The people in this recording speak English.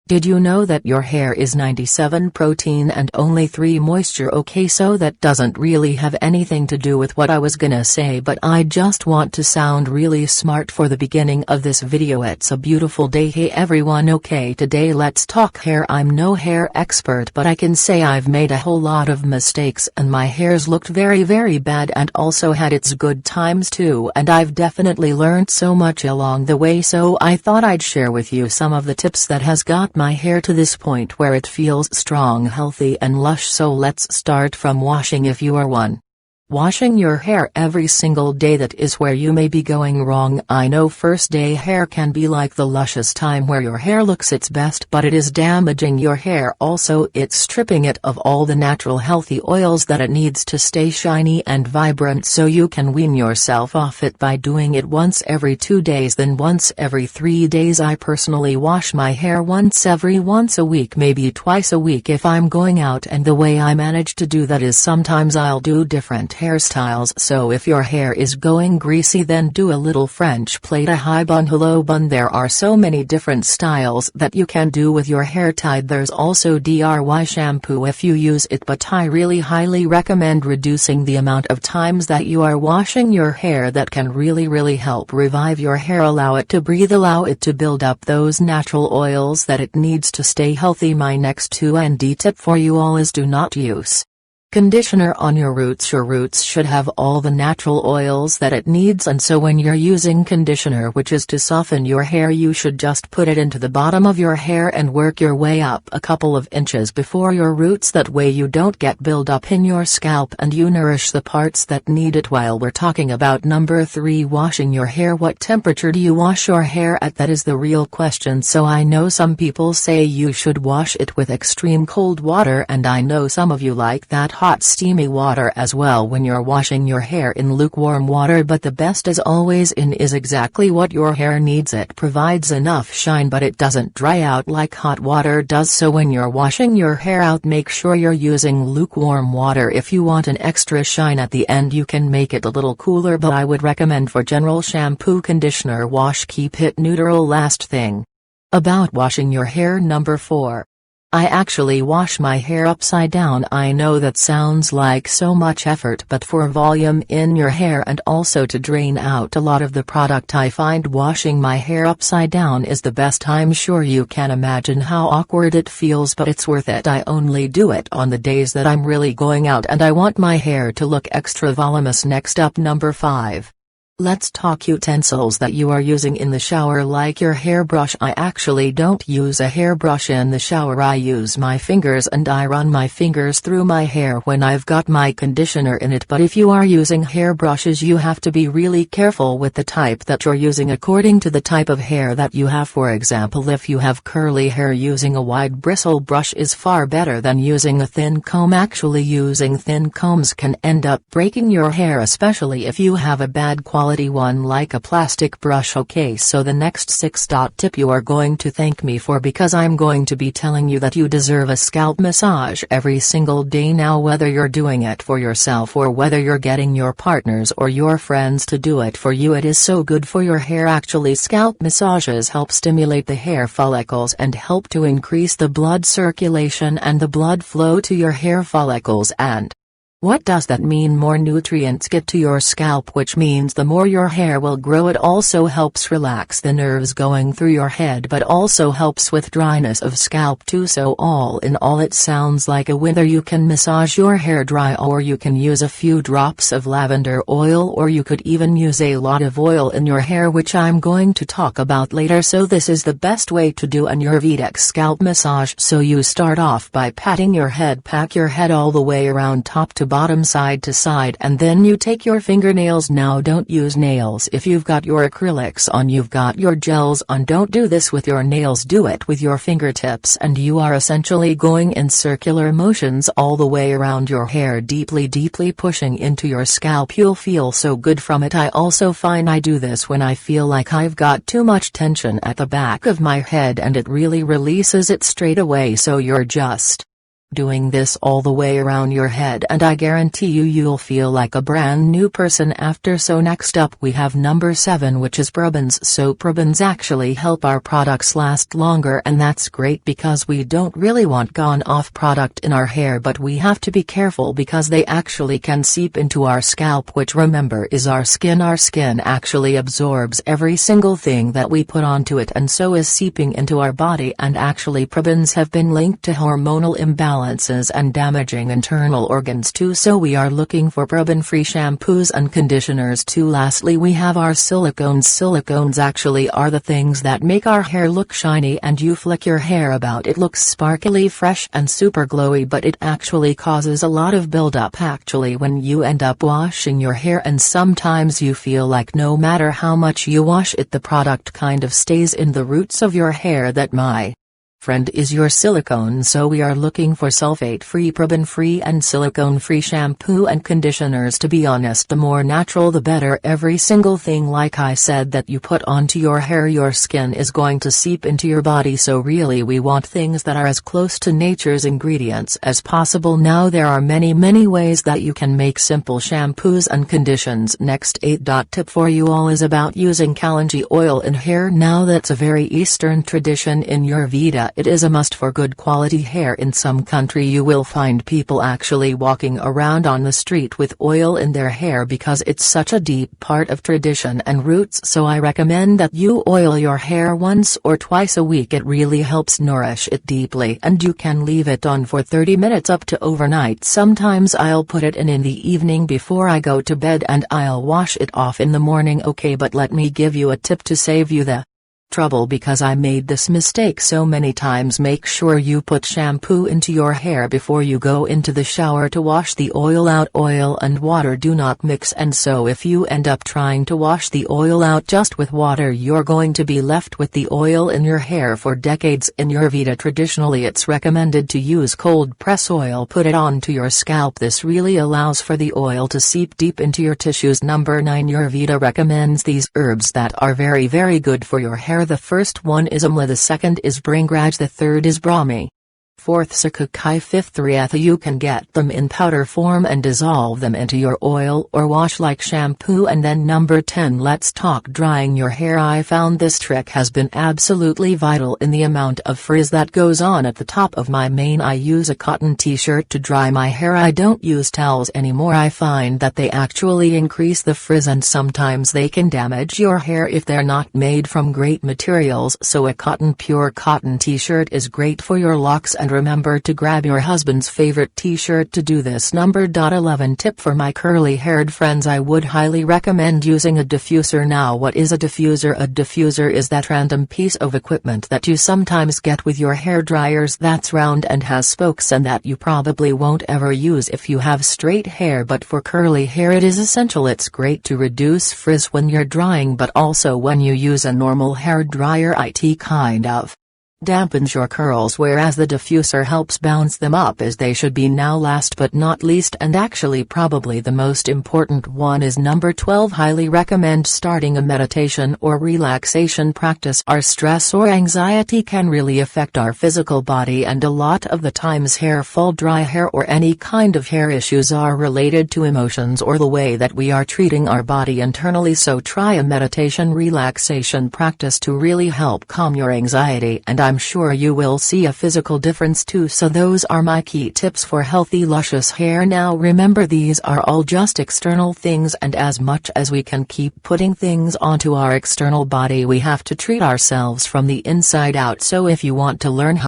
Did you know that your hair is 97% protein and only 3% moisture? Okay, so that doesn't really have anything to do with what I was gonna say, but I just want to sound really smart for the beginning of this video. It's a beautiful day. Hey everyone, okay, today let's talk hair. I'm no hair expert, but I can say I've made a whole lot of mistakes and my hair's looked very bad and also had its good times too, and I've definitely learned so much along the way, so I thought I'd share with you some of the tips that has got my hair to this point where it feels strong, healthy and lush. So let's start from washing. If you are one washing your hair every single day, that is where you may be going wrong. I know first day hair can be like the luscious time where your hair looks its best, but it is damaging your hair. Also, it's stripping it of all the natural healthy oils that it needs to stay shiny and vibrant, so you can wean yourself off it by doing it once every 2 days, then once every 3 days. I personally wash my hair once a week, maybe twice a week if I'm going out, and the way I manage to do that is sometimes I'll do different hairstyles. So if your hair is going greasy, then do a little French plait, a high bun, a low bun. There are so many different styles that you can do with your hair tied. There's also DIY shampoo if you use it, but I really highly recommend reducing the amount of times that you are washing your hair. That can really help revive your hair, allow it to breathe, allow it to build up those natural oils that it needs to stay healthy. My next 2&D tip for you all is do not use conditioner on your roots. Your roots should have all the natural oils that it needs, and so when you're using conditioner, which is to soften your hair, you should just put it into the bottom of your hair and work your way up a couple of inches before your roots. That way you don't get build up in your scalp and you nourish the parts that need it. While we're talking about number 3, washing your hair, what temperature do you wash your hair at? That is the real question. So I know some people say you should wash it with extreme cold water, and I know some of you like that hot steamy water as well when you're washing your hair in lukewarm water, but the best as always is exactly what your hair needs. It provides enough shine, but it doesn't dry out like hot water does. So when you're washing your hair out, make sure you're using lukewarm water. If you want an extra shine at the end, you can make it a little cooler, but I would recommend for general shampoo, conditioner wash, keep it neutral. Last thing about washing your hair, number 4. I actually wash my hair upside down. I know that sounds like so much effort, but for volume in your hair and also to drain out a lot of the product, I find washing my hair upside down is the best. I'm sure you can imagine how awkward it feels, but it's worth it. I only do it on the days that I'm really going out and I want my hair to look extra voluminous. Next up, number 5. Let's talk utensils that you are using in the shower, like your hairbrush. I actually don't use a hairbrush in the shower. I use my fingers and I run my fingers through my hair when I've got my conditioner in it. But if you are using hairbrushes, you have to be really careful with the type that you're using according to the type of hair that you have. For example, if you have curly hair, using a wide bristle brush is far better than using a thin comb. Actually, using thin combs can end up breaking your hair, especially if you have a bad quality one like a plastic brush. Okay, so the next 6. Tip you are going to thank me for, because I'm going to be telling you that you deserve a scalp massage every single day. Now, whether you're doing it for yourself or whether you're getting your partners or your friends to do it for you, it is so good for your hair. Actually, scalp massages help stimulate the hair follicles and help to increase the blood circulation and the blood flow to your hair follicles. And what does that mean? More nutrients get to your scalp, which means the more your hair will grow. It also helps relax the nerves going through your head, but also helps with dryness of scalp too. So all in all, it sounds like a win. You can massage your hair dry, or you can use a few drops of lavender oil, or you could even use a lot of oil in your hair, which I'm going to talk about later. So this is the best way to do an Ayurvedic scalp massage. So you start off by patting your head, pack your head all the way around top to bottom, side to side, and then you take your fingernails. Now don't use nails if you've got your acrylics on, you've got your gels on. Don't do this with your nails, do it with your fingertips, and you are essentially going in circular motions all the way around your hair, deeply pushing into your scalp. You'll feel so good from it. I also find I do this when I feel like I've got too much tension at the back of my head, and it really releases it straight away. So you're just doing this all the way around your head, and I guarantee you'll feel like a brand new person after. So next up we have number 7, which is parabens. So parabens actually help our products last longer, and that's great because we don't really want gone off product in our hair, but we have to be careful because they actually can seep into our scalp, which remember is our skin. Our skin actually absorbs every single thing that we put onto it, and so is seeping into our body, and actually parabens have been linked to hormonal imbalances and damaging internal organs too, so we are looking for paraben-free shampoos and conditioners too. Lastly we have our silicones. Silicones actually are the things that make our hair look shiny, and you flick your hair about, it looks sparkly, fresh and super glowy, but it actually causes a lot of buildup actually when you end up washing your hair, and sometimes you feel like no matter how much you wash it, the product kind of stays in the roots of your hair. That, my friend, is your silicone. So we are looking for sulfate-free, paraben-free and silicone-free shampoo and conditioners. To be honest, the more natural the better. Every single thing, like I said, that you put onto your hair, your skin is going to seep into your body, so really we want things that are as close to nature's ingredients as possible. Now there are many ways that you can make simple shampoos and conditions. Next 8. Tip for you all is about using kalanji oil in hair. Now that's a very Eastern tradition in Ayurveda. It is a must for good quality hair. In some country you will find people actually walking around on the street with oil in their hair because it's such a deep part of tradition and roots, so I recommend that you oil your hair once or twice a week. It really helps nourish it deeply, and you can leave it on for 30 minutes up to overnight. Sometimes I'll put it in the evening before I go to bed, and I'll wash it off in the morning. Okay, but let me give you a tip to save you the trouble, because I made this mistake so many times. Make sure you put shampoo into your hair before you go into the shower to wash the oil out. Oil and water do not mix, and so if you end up trying to wash the oil out just with water, you're going to be left with the oil in your hair for decades. In Ayurveda, traditionally it's recommended to use cold press oil. Put it onto your scalp. This really allows for the oil to seep deep into your tissues. Number 9. Ayurveda recommends these herbs that are very good for your hair. The first one is amla, the second is bhringraj, the third is brahmi, fourth sakukai, fifth riyatha. You can get them in powder form and dissolve them into your oil or wash like shampoo. And then number 10, let's talk drying your hair. I found this trick has been absolutely vital in the amount of frizz that goes on at the top of my mane. I use a cotton t-shirt to dry my hair. I don't use towels anymore. I find that they actually increase the frizz, and sometimes they can damage your hair if they're not made from great materials, so a pure cotton t-shirt is great for your locks. And remember to grab your husband's favorite t-shirt to do this. Number 11. Tip for my curly-haired friends. I would highly recommend using a diffuser. Now what is a diffuser? A diffuser is that random piece of equipment that you sometimes get with your hair dryers that's round and has spokes, and that you probably won't ever use if you have straight hair, but for curly hair it is essential. It's great to reduce frizz when you're drying, but also when you use a normal hair dryer, it kind of dampens your curls, whereas the diffuser helps bounce them up as they should be. Now last but not least, and actually probably the most important one, is number 12. Highly recommend starting a meditation or relaxation practice. Our stress or anxiety can really affect our physical body, and a lot of the times hair fall, dry hair or any kind of hair issues are related to emotions or the way that we are treating our body internally. So try a meditation relaxation practice to really help calm your anxiety, and I'm sure you will see a physical difference too. So those are my key tips for healthy, luscious hair. Now remember, these are all just external things, and as much as we can keep putting things onto our external body, we have to treat ourselves from the inside out. So if you want to learn how